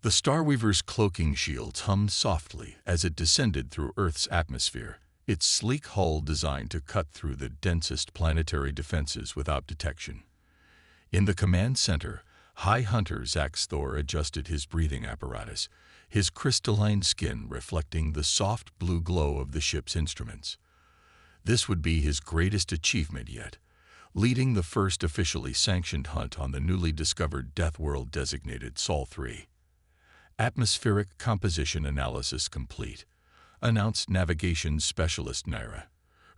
The Starweaver's cloaking shields hummed softly as it descended through Earth's atmosphere, its sleek hull designed to cut through the densest planetary defenses without detection. In the command center, High Hunter Zax Thor adjusted his breathing apparatus, his crystalline skin reflecting the soft blue glow of the ship's instruments. This would be his greatest achievement yet, leading the first officially sanctioned hunt on the newly discovered Deathworld designated Sol 3. Atmospheric composition analysis complete, announced navigation specialist Naira,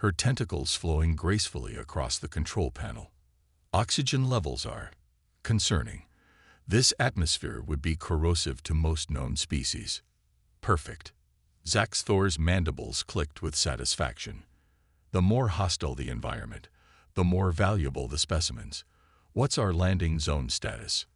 her tentacles flowing gracefully across the control panel. Oxygen levels are concerning. This atmosphere would be corrosive to most known species. Perfect. Zax Thor's mandibles clicked with satisfaction. The more hostile the environment, the more valuable the specimens. What's our landing zone status?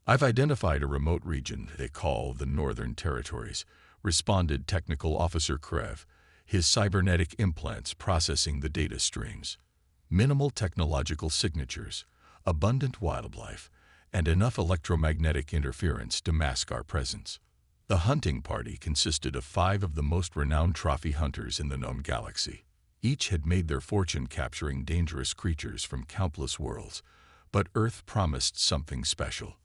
I've identified a remote region they call the Northern Territories, responded Technical Officer Krev, his cybernetic implants processing the data streams. Minimal technological signatures, abundant wildlife, and enough electromagnetic interference to mask our presence. The hunting party consisted of 5 of the most renowned trophy hunters in the known galaxy. Each had made their fortune capturing dangerous creatures from countless worlds, but Earth promised something special.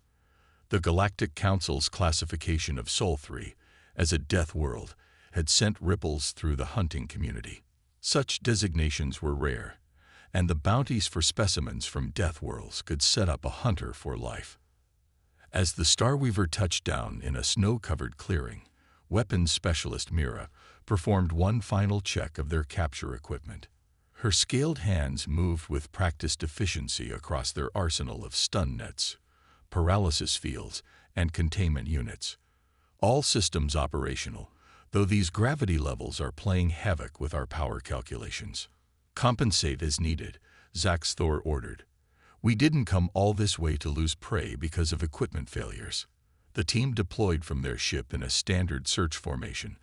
The Galactic Council's classification of Sol 3 as a death world had sent ripples through the hunting community. Such designations were rare, and the bounties for specimens from death worlds could set up a hunter for life. As the Starweaver touched down in a snow-covered clearing, weapons specialist Mira performed one final check of their capture equipment. Her scaled hands moved with practiced efficiency across their arsenal of stun nets, paralysis fields, and containment units. All systems operational, though these gravity levels are playing havoc with our power calculations. Compensate as needed, Zax Thor ordered. We didn't come all this way to lose prey because of equipment failures. The team deployed from their ship in a standard search formation,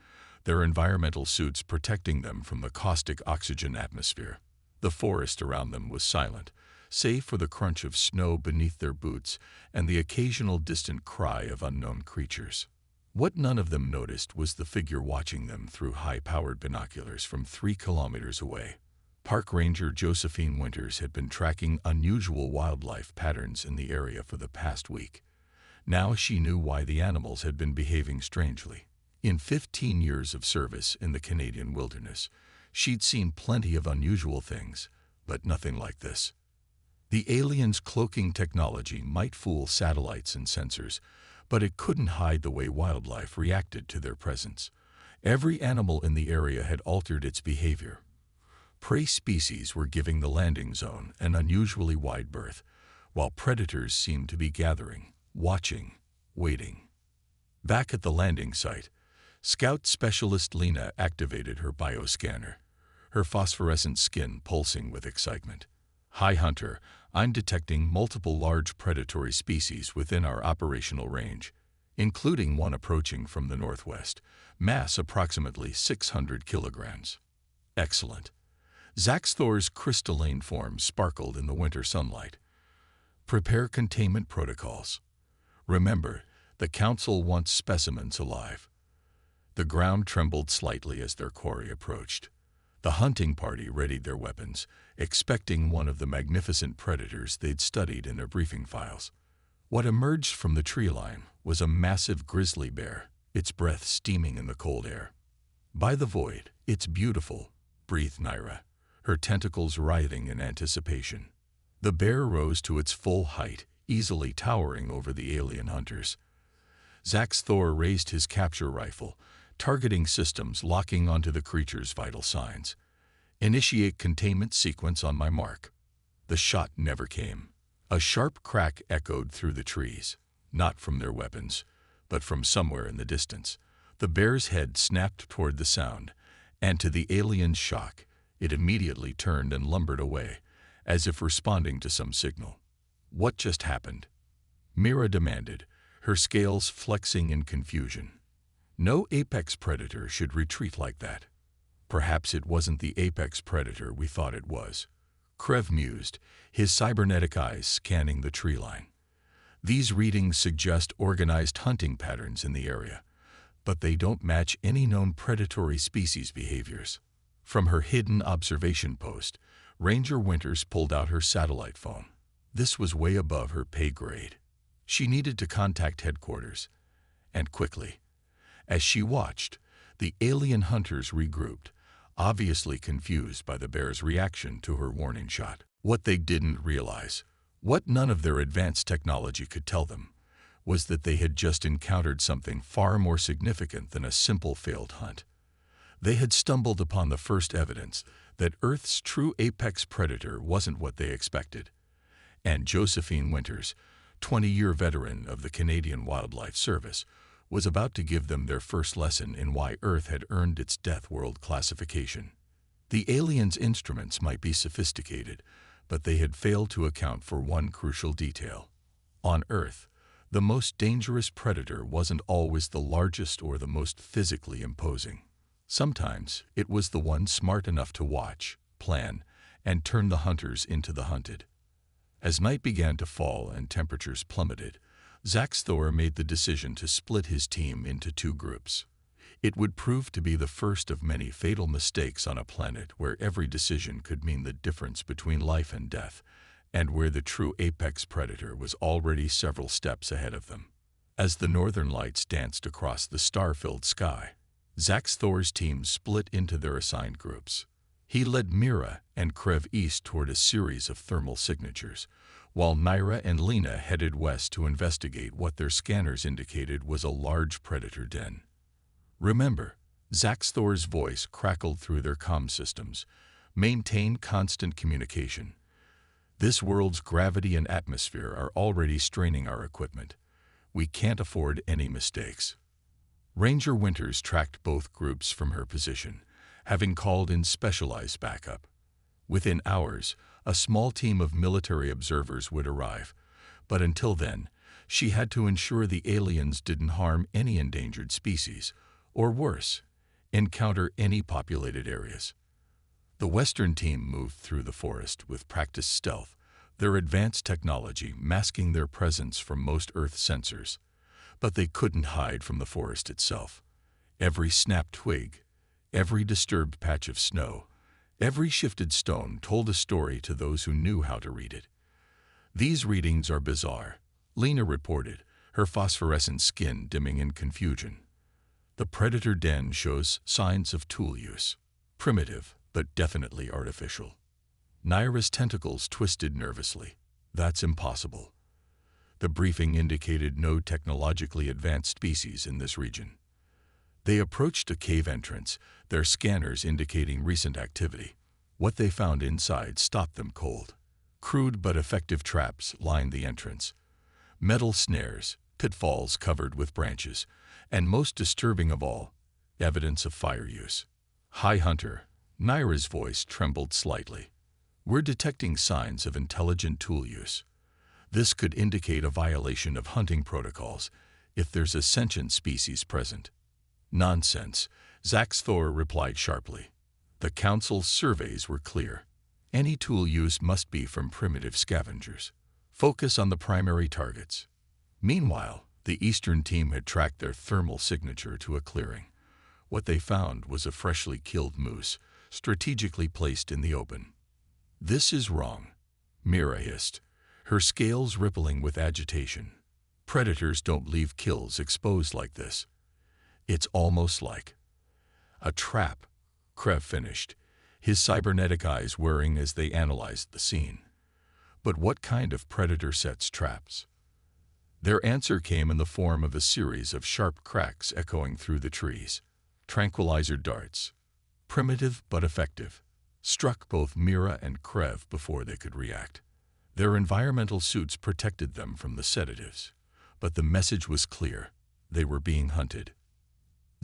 their environmental suits protecting them from the caustic oxygen atmosphere. The forest around them was silent, save for the crunch of snow beneath their boots and the occasional distant cry of unknown creatures. What none of them noticed was the figure watching them through high-powered binoculars from 3 kilometers away. Park Ranger Josephine Winters had been tracking unusual wildlife patterns in the area for the past week. Now she knew why the animals had been behaving strangely. In 15 years of service in the Canadian wilderness, she'd seen plenty of unusual things, but nothing like this. The aliens' cloaking technology might fool satellites and sensors, but it couldn't hide the way wildlife reacted to their presence. Every animal in the area had altered its behavior. Prey species were giving the landing zone an unusually wide berth, while predators seemed to be gathering, watching, waiting. Back at the landing site, Scout Specialist Lena activated her bioscanner, her phosphorescent skin pulsing with excitement. High Hunter, I'm detecting multiple large predatory species within our operational range, including one approaching from the northwest, mass approximately 600 kilograms. Excellent. Zax Thor's crystalline form sparkled in the winter sunlight. Prepare containment protocols. Remember, the Council wants specimens alive. The ground trembled slightly as their quarry approached. The hunting party readied their weapons, expecting one of the magnificent predators they'd studied in their briefing files. What emerged from the tree line was a massive grizzly bear, its breath steaming in the cold air. By the void, it's beautiful, breathed Naira, her tentacles writhing in anticipation. The bear rose to its full height, easily towering over the alien hunters. Zax Thor raised his capture rifle, targeting systems locking onto the creature's vital signs. Initiate containment sequence on my mark. The shot never came. A sharp crack echoed through the trees, not from their weapons, but from somewhere in the distance. The bear's head snapped toward the sound, and to the alien's shock, it immediately turned and lumbered away, as if responding to some signal. What just happened? Mira demanded, her scales flexing in confusion. No apex predator should retreat like that. Perhaps it wasn't the apex predator we thought it was. Krev mused, his cybernetic eyes scanning the tree line. These readings suggest organized hunting patterns in the area, but they don't match any known predatory species behaviors. From her hidden observation post, Ranger Winters pulled out her satellite phone. This was way above her pay grade. She needed to contact headquarters, and quickly. As she watched, the alien hunters regrouped, obviously confused by the bear's reaction to her warning shot. What they didn't realize, what none of their advanced technology could tell them, was that they had just encountered something far more significant than a simple failed hunt. They had stumbled upon the first evidence that Earth's true apex predator wasn't what they expected. And Josephine Winters, 20-year veteran of the Canadian Wildlife Service, was about to give them their first lesson in why Earth had earned its Deathworld classification. The aliens' instruments might be sophisticated, but they had failed to account for one crucial detail. On Earth, the most dangerous predator wasn't always the largest or the most physically imposing. Sometimes it was the one smart enough to watch, plan, and turn the hunters into the hunted. As night began to fall and temperatures plummeted, Zaxthor made the decision to split his team into two groups. It would prove to be the first of many fatal mistakes on a planet where every decision could mean the difference between life and death, and where the true apex predator was already several steps ahead of them. As the northern lights danced across the star-filled sky, Zaxthor's team split into their assigned groups. He led Mira and Krev east toward a series of thermal signatures, while Naira and Lena headed west to investigate what their scanners indicated was a large predator den. Remember, Zaxthor's voice crackled through their comm systems. Maintain constant communication. This world's gravity and atmosphere are already straining our equipment. We can't afford any mistakes. Ranger Winters tracked both groups from her position, having called in specialized backup. Within hours, a small team of military observers would arrive, but until then, she had to ensure the aliens didn't harm any endangered species, or worse, encounter any populated areas. The Western team moved through the forest with practiced stealth, their advanced technology masking their presence from most Earth sensors. But they couldn't hide from the forest itself. Every snapped twig, every disturbed patch of snow, every shifted stone told a story to those who knew how to read it. "These readings are bizarre," Lena reported, her phosphorescent skin dimming in confusion. "The predator den shows signs of tool use. Primitive, but definitely artificial." Naira's tentacles twisted nervously. "That's impossible." The briefing indicated no technologically advanced species in this region. They approached a cave entrance, their scanners indicating recent activity. What they found inside stopped them cold. Crude but effective traps lined the entrance. Metal snares, pitfalls covered with branches, and most disturbing of all, evidence of fire use. "Hi, Hunter." Naira's voice trembled slightly. "We're detecting signs of intelligent tool use. This could indicate a violation of hunting protocols if there's a sentient species present." "Nonsense," Zaxthor replied sharply. The Council's surveys were clear. Any tool use must be from primitive scavengers. Focus on the primary targets. Meanwhile, the Eastern team had tracked their thermal signature to a clearing. What they found was a freshly killed moose, strategically placed in the open. "This is wrong," Mira hissed, her scales rippling with agitation. "Predators don't leave kills exposed like this." "It's almost like a trap," Krev finished, his cybernetic eyes whirring as they analyzed the scene. "But what kind of predator sets traps?" Their answer came in the form of a series of sharp cracks echoing through the trees. Tranquilizer darts, primitive but effective, struck both Mira and Krev before they could react. Their environmental suits protected them from the sedatives, but the message was clear: they were being hunted.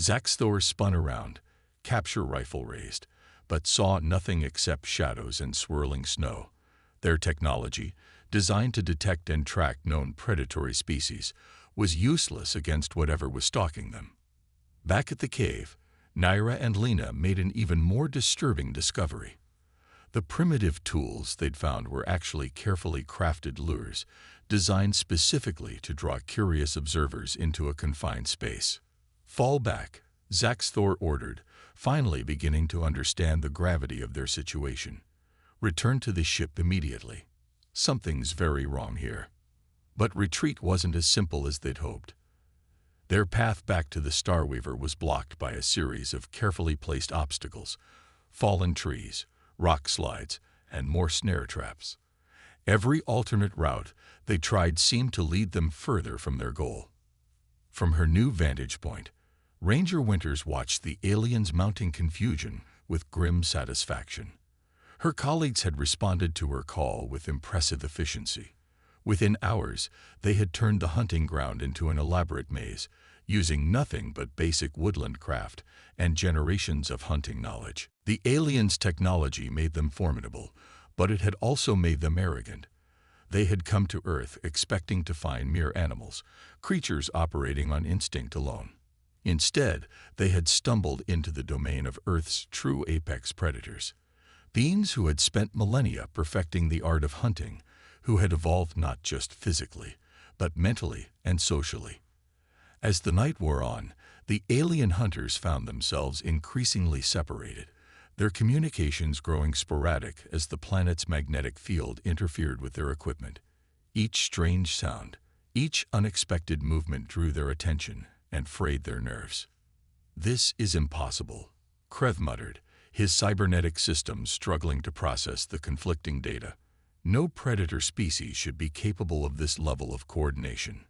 Zaxthor spun around, capture rifle raised, but saw nothing except shadows and swirling snow. Their technology, designed to detect and track known predatory species, was useless against whatever was stalking them. Back at the cave, Naira and Lena made an even more disturbing discovery. The primitive tools they'd found were actually carefully crafted lures designed specifically to draw curious observers into a confined space. "Fall back," Zaxthor ordered, finally beginning to understand the gravity of their situation. "Return to the ship immediately. Something's very wrong here." But retreat wasn't as simple as they'd hoped. Their path back to the Starweaver was blocked by a series of carefully placed obstacles: fallen trees, rock slides, and more snare traps. Every alternate route they tried seemed to lead them further from their goal. From her new vantage point, Ranger Winters watched the aliens' mounting confusion with grim satisfaction. Her colleagues had responded to her call with impressive efficiency. Within hours, they had turned the hunting ground into an elaborate maze, using nothing but basic woodland craft and generations of hunting knowledge. The aliens' technology made them formidable, but it had also made them arrogant. They had come to Earth expecting to find mere animals, creatures operating on instinct alone. Instead, they had stumbled into the domain of Earth's true apex predators. Beings who had spent millennia perfecting the art of hunting, who had evolved not just physically, but mentally and socially. As the night wore on, the alien hunters found themselves increasingly separated, their communications growing sporadic as the planet's magnetic field interfered with their equipment. Each strange sound, each unexpected movement drew their attention and frayed their nerves. "This is impossible," Krev muttered, his cybernetic systems struggling to process the conflicting data. No predator species should be capable of this level of coordination.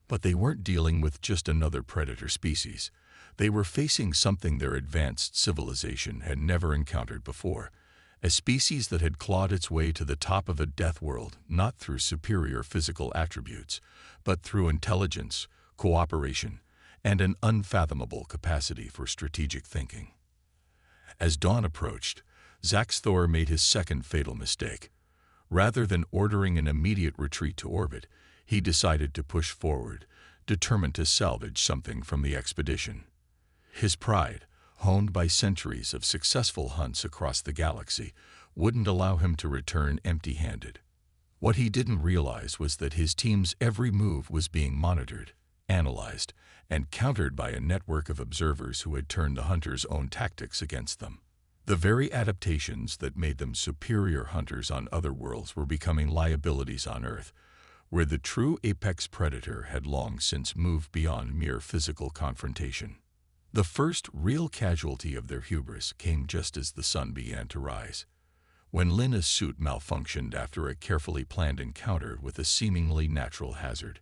But they weren't dealing with just another predator species. They were facing something their advanced civilization had never encountered before, a species that had clawed its way to the top of a death world not through superior physical attributes, but through intelligence, cooperation, and an unfathomable capacity for strategic thinking. As dawn approached, Zaxthor made his second fatal mistake. Rather than ordering an immediate retreat to orbit, he decided to push forward, determined to salvage something from the expedition. His pride, honed by centuries of successful hunts across the galaxy, wouldn't allow him to return empty-handed. What he didn't realize was that his team's every move was being monitored, analyzed, and countered by a network of observers who had turned the hunters' own tactics against them. The very adaptations that made them superior hunters on other worlds were becoming liabilities on Earth, where the true apex predator had long since moved beyond mere physical confrontation. The first real casualty of their hubris came just as the sun began to rise. When Lina's suit malfunctioned after a carefully planned encounter with a seemingly natural hazard.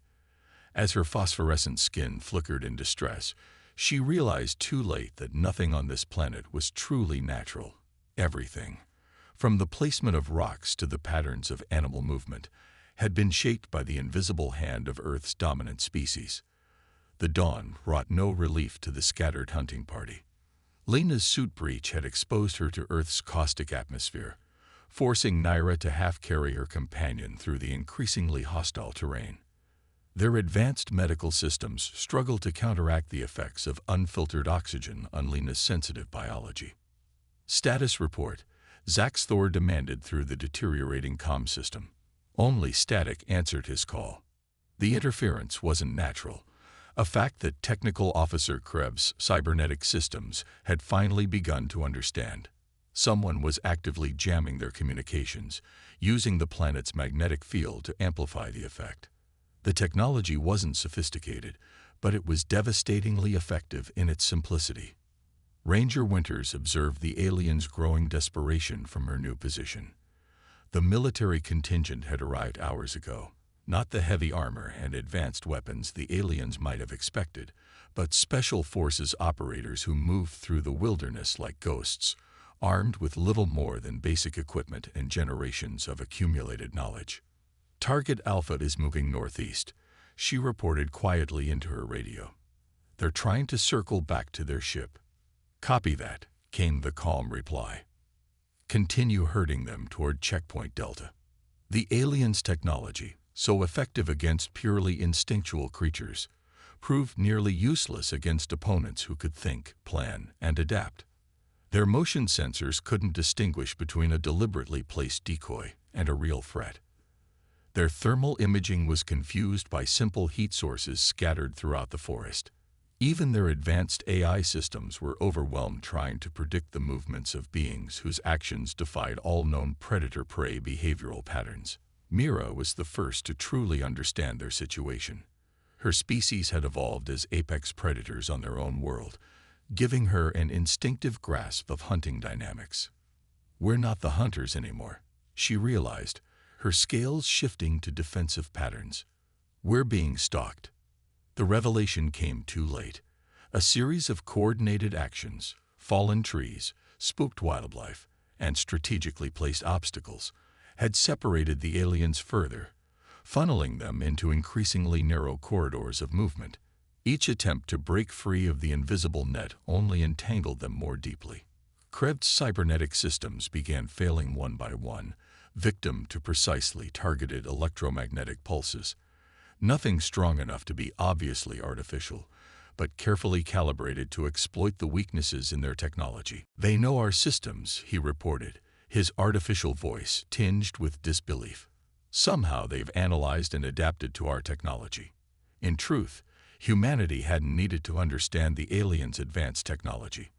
As her phosphorescent skin flickered in distress, she realized too late that nothing on this planet was truly natural. Everything, from the placement of rocks to the patterns of animal movement, had been shaped by the invisible hand of Earth's dominant species. The dawn brought no relief to the scattered hunting party. Lena's suit breach had exposed her to Earth's caustic atmosphere, forcing Naira to half-carry her companion through the increasingly hostile terrain. Their advanced medical systems struggled to counteract the effects of unfiltered oxygen on Lena's sensitive biology. "Status report," Zaxthor demanded through the deteriorating comm system. Only static answered his call. The interference wasn't natural, a fact that Technical Officer Krev's cybernetic systems had finally begun to understand. Someone was actively jamming their communications, using the planet's magnetic field to amplify the effect. The technology wasn't sophisticated, but it was devastatingly effective in its simplicity. Ranger Winters observed the aliens' growing desperation from her new position. The military contingent had arrived hours ago, not the heavy armor and advanced weapons the aliens might have expected, but special forces operators who moved through the wilderness like ghosts, armed with little more than basic equipment and generations of accumulated knowledge. "Target Alpha is moving northeast," she reported quietly into her radio. "They're trying to circle back to their ship." "Copy that," came the calm reply. "Continue herding them toward Checkpoint Delta." The aliens' technology, so effective against purely instinctual creatures, proved nearly useless against opponents who could think, plan, and adapt. Their motion sensors couldn't distinguish between a deliberately placed decoy and a real threat. Their thermal imaging was confused by simple heat sources scattered throughout the forest. Even their advanced AI systems were overwhelmed trying to predict the movements of beings whose actions defied all known predator-prey behavioral patterns. Mira was the first to truly understand their situation. Her species had evolved as apex predators on their own world, giving her an instinctive grasp of hunting dynamics. "We're not the hunters anymore," she realized, her scales shifting to defensive patterns. "We're being stalked." The revelation came too late. A series of coordinated actions, fallen trees, spooked wildlife, and strategically placed obstacles had separated the aliens further, funneling them into increasingly narrow corridors of movement. Each attempt to break free of the invisible net only entangled them more deeply. Krebs's cybernetic systems began failing one by one, victim to precisely targeted electromagnetic pulses. Nothing strong enough to be obviously artificial, but carefully calibrated to exploit the weaknesses in their technology. "They know our systems," he reported, his artificial voice tinged with disbelief. "Somehow they've analyzed and adapted to our technology." In truth, humanity hadn't needed to understand the aliens' advanced technology.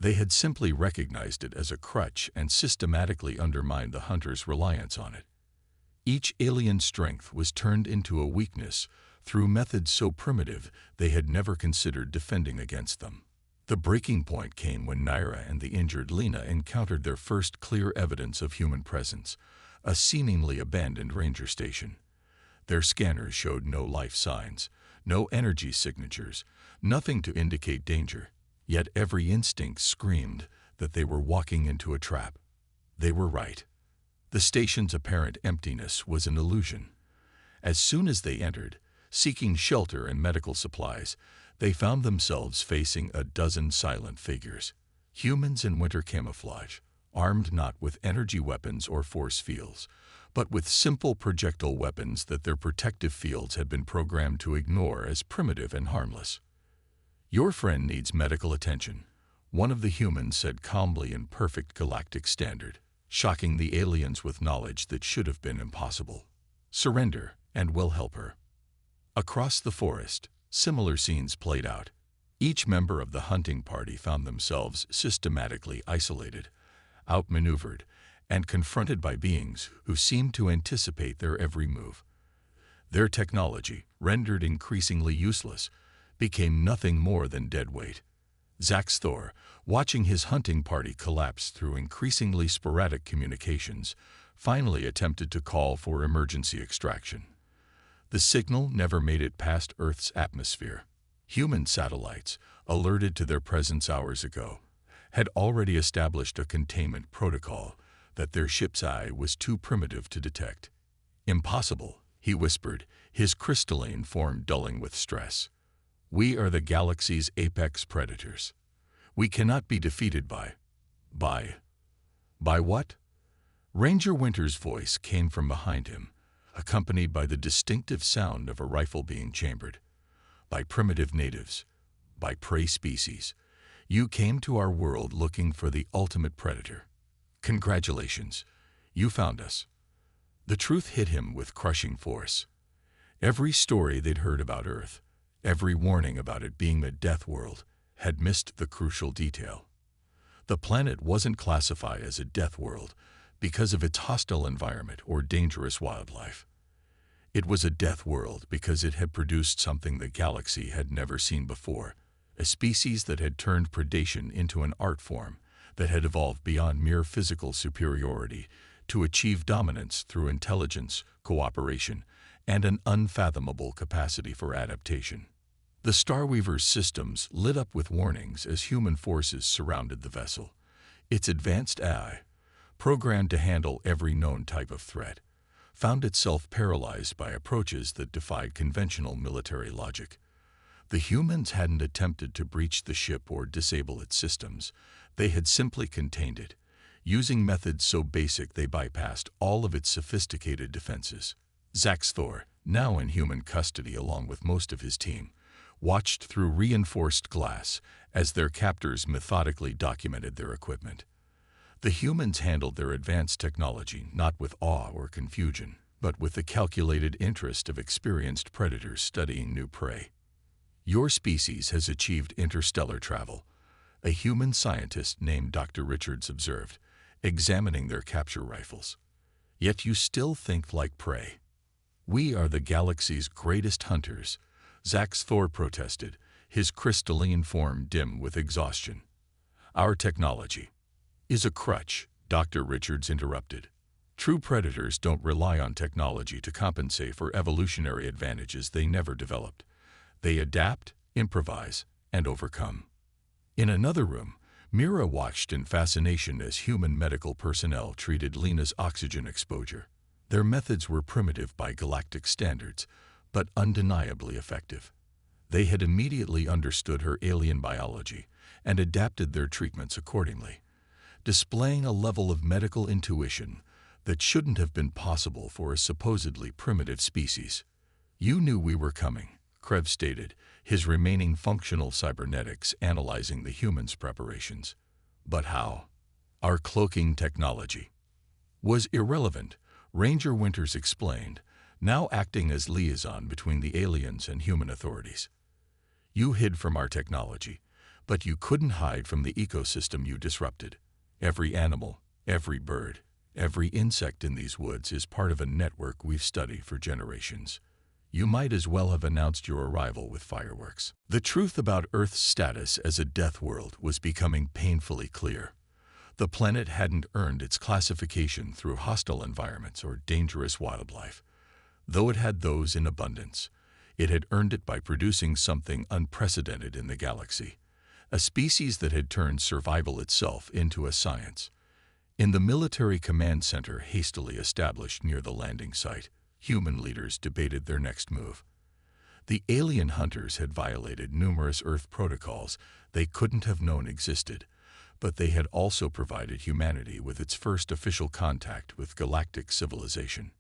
They had simply recognized it as a crutch and systematically undermined the hunters' reliance on it. Each alien strength was turned into a weakness through methods so primitive they had never considered defending against them. The breaking point came when Naira and the injured Lena encountered their first clear evidence of human presence, a seemingly abandoned ranger station. Their scanners showed no life signs, no energy signatures, nothing to indicate danger, yet every instinct screamed that they were walking into a trap. They were right. The station's apparent emptiness was an illusion. As soon as they entered, seeking shelter and medical supplies, they found themselves facing a dozen silent figures. Humans in winter camouflage, armed not with energy weapons or force fields, but with simple projectile weapons that their protective fields had been programmed to ignore as primitive and harmless. "Your friend needs medical attention," one of the humans said calmly in perfect galactic standard, shocking the aliens with knowledge that should have been impossible. "Surrender, and we'll help her." Across the forest, similar scenes played out. Each member of the hunting party found themselves systematically isolated, outmaneuvered, and confronted by beings who seemed to anticipate their every move. Their technology, rendered increasingly useless, became nothing more than dead weight. Zax Thor, watching his hunting party collapse through increasingly sporadic communications, finally attempted to call for emergency extraction. The signal never made it past Earth's atmosphere. Human satellites, alerted to their presence hours ago, had already established a containment protocol that their ship's eye was too primitive to detect. "Impossible," he whispered, his crystalline form dulling with stress. "We are the galaxy's apex predators. We cannot be defeated by what?" Ranger Winter's voice came from behind him, accompanied by the distinctive sound of a rifle being chambered. "By primitive natives, by prey species. You came to our world looking for the ultimate predator. Congratulations, you found us." The truth hit him with crushing force. Every story they'd heard about Earth, every warning about it being a death world, had missed the crucial detail. The planet wasn't classified as a death world because of its hostile environment or dangerous wildlife. It was a death world because it had produced something the galaxy had never seen before, a species that had turned predation into an art form, that had evolved beyond mere physical superiority to achieve dominance through intelligence, cooperation, and an unfathomable capacity for adaptation. The Starweaver's systems lit up with warnings as human forces surrounded the vessel. Its advanced AI, programmed to handle every known type of threat, found itself paralyzed by approaches that defied conventional military logic. The humans hadn't attempted to breach the ship or disable its systems. They had simply contained it, using methods so basic they bypassed all of its sophisticated defenses. Zax Thor, now in human custody along with most of his team, watched through reinforced glass as their captors methodically documented their equipment. The humans handled their advanced technology not with awe or confusion, but with the calculated interest of experienced predators studying new prey. Your species has achieved interstellar travel, a human scientist named Dr. Richards observed, examining their capture rifles. Yet you still think like prey. We are the galaxy's greatest hunters, Zax-Thor protested, his crystalline form dim with exhaustion. Our technology is a crutch, Dr. Richards interrupted. True predators don't rely on technology to compensate for evolutionary advantages they never developed. They adapt, improvise, and overcome. In another room, Mira watched in fascination as human medical personnel treated Lena's oxygen exposure. Their methods were primitive by galactic standards, but undeniably effective. They had immediately understood her alien biology and adapted their treatments accordingly, displaying a level of medical intuition that shouldn't have been possible for a supposedly primitive species. You knew we were coming, Krev stated, his remaining functional cybernetics analyzing the humans' preparations. But how? Our cloaking technology was irrelevant, Ranger Winters explained, now acting as liaison between the aliens and human authorities. You hid from our technology, but you couldn't hide from the ecosystem you disrupted. Every animal, every bird, every insect in these woods is part of a network we've studied for generations. You might as well have announced your arrival with fireworks. The truth about Earth's status as a death world was becoming painfully clear. The planet hadn't earned its classification through hostile environments or dangerous wildlife. Though it had those in abundance, it had earned it by producing something unprecedented in the galaxy, a species that had turned survival itself into a science. In the military command center hastily established near the landing site, human leaders debated their next move. The alien hunters had violated numerous Earth protocols they couldn't have known existed, but they had also provided humanity with its first official contact with galactic civilization.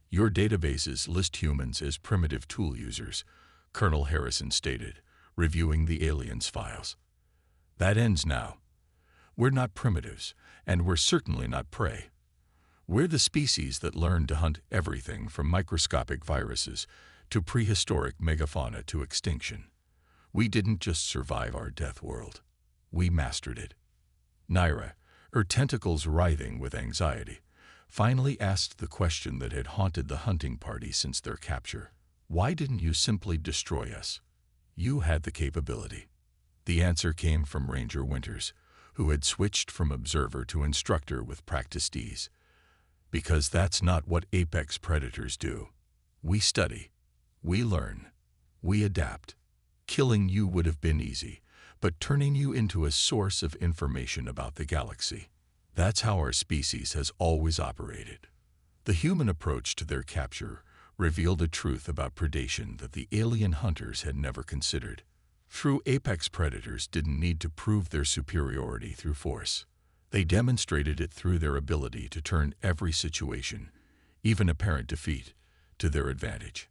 Your databases list humans as primitive tool users, Colonel Harrison stated, reviewing the aliens' files. That ends now. We're not primitives, and we're certainly not prey. We're the species that learned to hunt everything from microscopic viruses to prehistoric megafauna to extinction. We didn't just survive our death world. We mastered it. Naira, her tentacles writhing with anxiety, finally asked the question that had haunted the hunting party since their capture. Why didn't you simply destroy us? You had the capability. The answer came from Ranger Winters, who had switched from observer to instructor with practiced ease. Because that's not what apex predators do. We study. We learn. We adapt. Killing you would have been easy, but turning you into a source of information about the galaxy. That's how our species has always operated. The human approach to their capture revealed a truth about predation that the alien hunters had never considered. True apex predators didn't need to prove their superiority through force. They demonstrated it through their ability to turn every situation, even apparent defeat, to their advantage.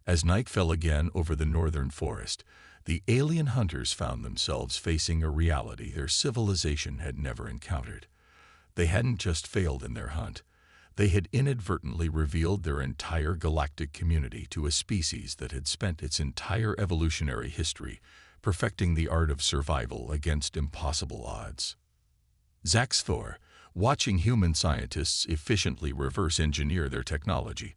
As night fell again over the northern forest, the alien hunters found themselves facing a reality their civilization had never encountered. They hadn't just failed in their hunt. They had inadvertently revealed their entire galactic community to a species that had spent its entire evolutionary history perfecting the art of survival against impossible odds. Zax-Thor, watching human scientists efficiently reverse-engineer their technology,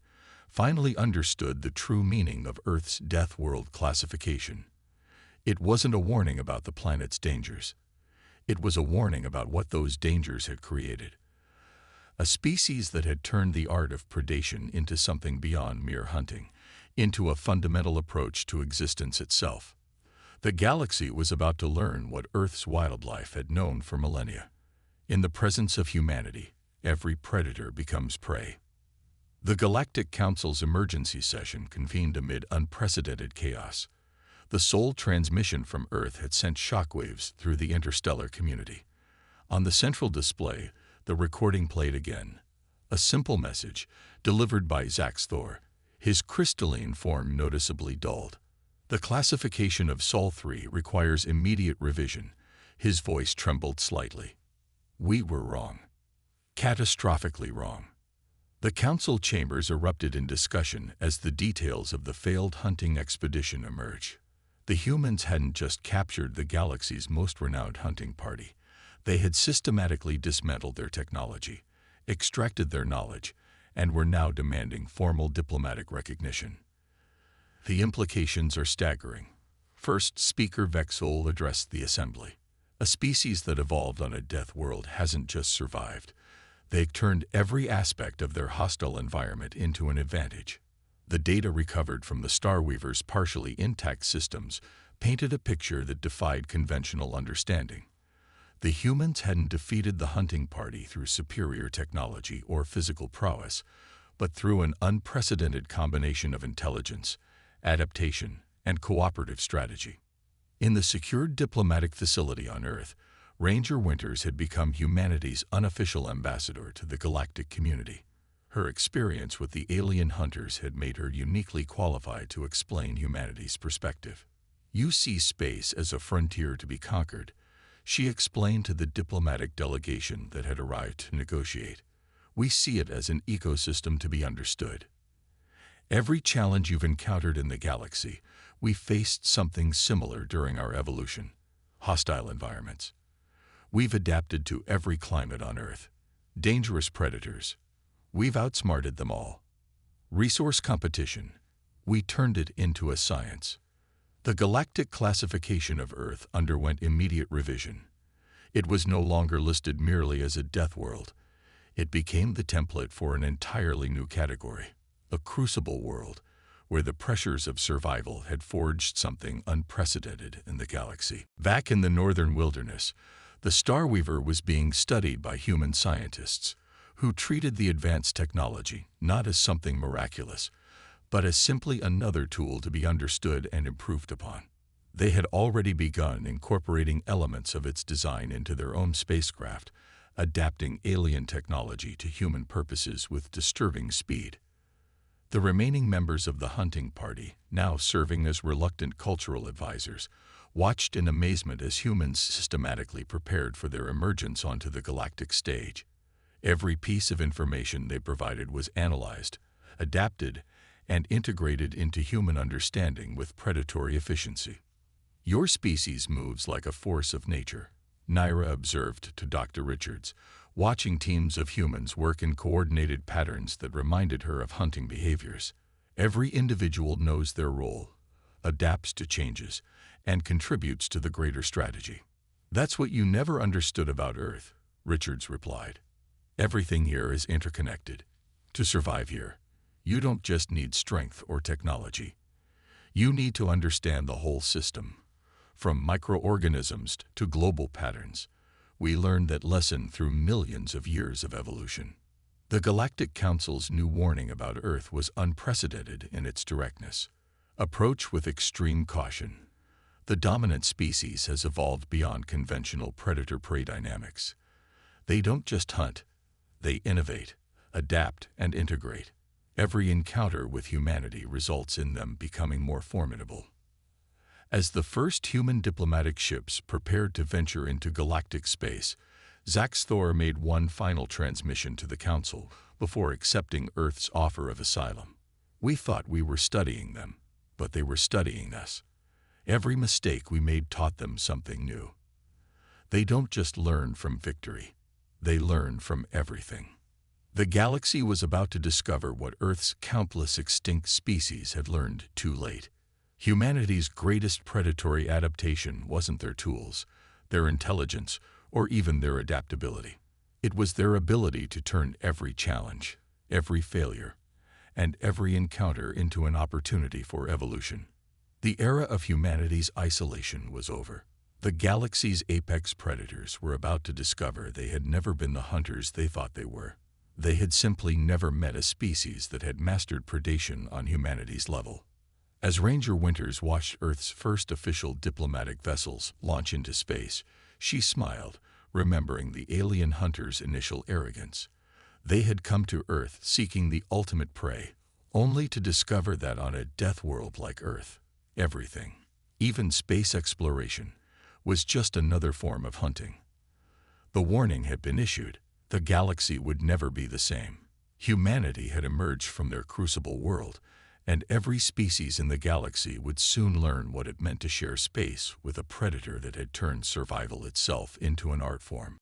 finally understood the true meaning of Earth's death world classification. It wasn't a warning about the planet's dangers. It was a warning about what those dangers had created. A species that had turned the art of predation into something beyond mere hunting, into a fundamental approach to existence itself. The galaxy was about to learn what Earth's wildlife had known for millennia. In the presence of humanity, every predator becomes prey. The Galactic Council's emergency session convened amid unprecedented chaos. The sole transmission from Earth had sent shockwaves through the interstellar community. On the central display, the recording played again. A simple message, delivered by Zax-Thor, his crystalline form noticeably dulled. The classification of Sol 3 requires immediate revision. His voice trembled slightly. We were wrong. Catastrophically wrong. The council chambers erupted in discussion as the details of the failed hunting expedition emerged. The humans hadn't just captured the galaxy's most renowned hunting party. They had systematically dismantled their technology, extracted their knowledge, and were now demanding formal diplomatic recognition. The implications are staggering. First, Speaker Vexol addressed the assembly. A species that evolved on a death world hasn't just survived. They turned every aspect of their hostile environment into an advantage. The data recovered from the Starweaver's partially intact systems painted a picture that defied conventional understanding. The humans hadn't defeated the hunting party through superior technology or physical prowess, but through an unprecedented combination of intelligence, adaptation, and cooperative strategy. In the secured diplomatic facility on Earth, Ranger Winters had become humanity's unofficial ambassador to the galactic community. Her experience with the alien hunters had made her uniquely qualified to explain humanity's perspective. "You see space as a frontier to be conquered," she explained to the diplomatic delegation that had arrived to negotiate. "We see it as an ecosystem to be understood. Every challenge you've encountered in the galaxy, we faced something similar during our evolution. Hostile environments. We've adapted to every climate on Earth. Dangerous predators. We've outsmarted them all. Resource competition. We turned it into a science." The galactic classification of Earth underwent immediate revision. It was no longer listed merely as a death world. It became the template for an entirely new category, a crucible world, where the pressures of survival had forged something unprecedented in the galaxy. Back in the northern wilderness, the Starweaver was being studied by human scientists, who treated the advanced technology not as something miraculous, but as simply another tool to be understood and improved upon. They had already begun incorporating elements of its design into their own spacecraft, adapting alien technology to human purposes with disturbing speed. The remaining members of the hunting party, now serving as reluctant cultural advisors, watched in amazement as humans systematically prepared for their emergence onto the galactic stage. Every piece of information they provided was analyzed, adapted, and integrated into human understanding with predatory efficiency. "Your species moves like a force of nature," Naira observed to Dr. Richards, watching teams of humans work in coordinated patterns that reminded her of hunting behaviors. "Every individual knows their role, adapts to changes, and contributes to the greater strategy." "That's what you never understood about Earth," Richards replied. "Everything here is interconnected. To survive here, you don't just need strength or technology. You need to understand the whole system, from microorganisms to global patterns. We learned that lesson through millions of years of evolution." The Galactic Council's new warning about Earth was unprecedented in its directness. "Approach with extreme caution. The dominant species has evolved beyond conventional predator-prey dynamics. They don't just hunt, they innovate, adapt, and integrate. Every encounter with humanity results in them becoming more formidable." As the first human diplomatic ships prepared to venture into galactic space, Zax Thor made one final transmission to the Council before accepting Earth's offer of asylum. "We thought we were studying them, but they were studying us. Every mistake we made taught them something new. They don't just learn from victory, they learn from everything." The galaxy was about to discover what Earth's countless extinct species had learned too late. Humanity's greatest predatory adaptation wasn't their tools, their intelligence, or even their adaptability. It was their ability to turn every challenge, every failure, and every encounter into an opportunity for evolution. The era of humanity's isolation was over. The galaxy's apex predators were about to discover they had never been the hunters they thought they were. They had simply never met a species that had mastered predation on humanity's level. As Ranger Winters watched Earth's first official diplomatic vessels launch into space, she smiled, remembering the alien hunters' initial arrogance. They had come to Earth seeking the ultimate prey, only to discover that on a death world like Earth, everything, even space exploration, was just another form of hunting. The warning had been issued. The galaxy would never be the same. Humanity had emerged from their crucible world, and every species in the galaxy would soon learn what it meant to share space with a predator that had turned survival itself into an art form.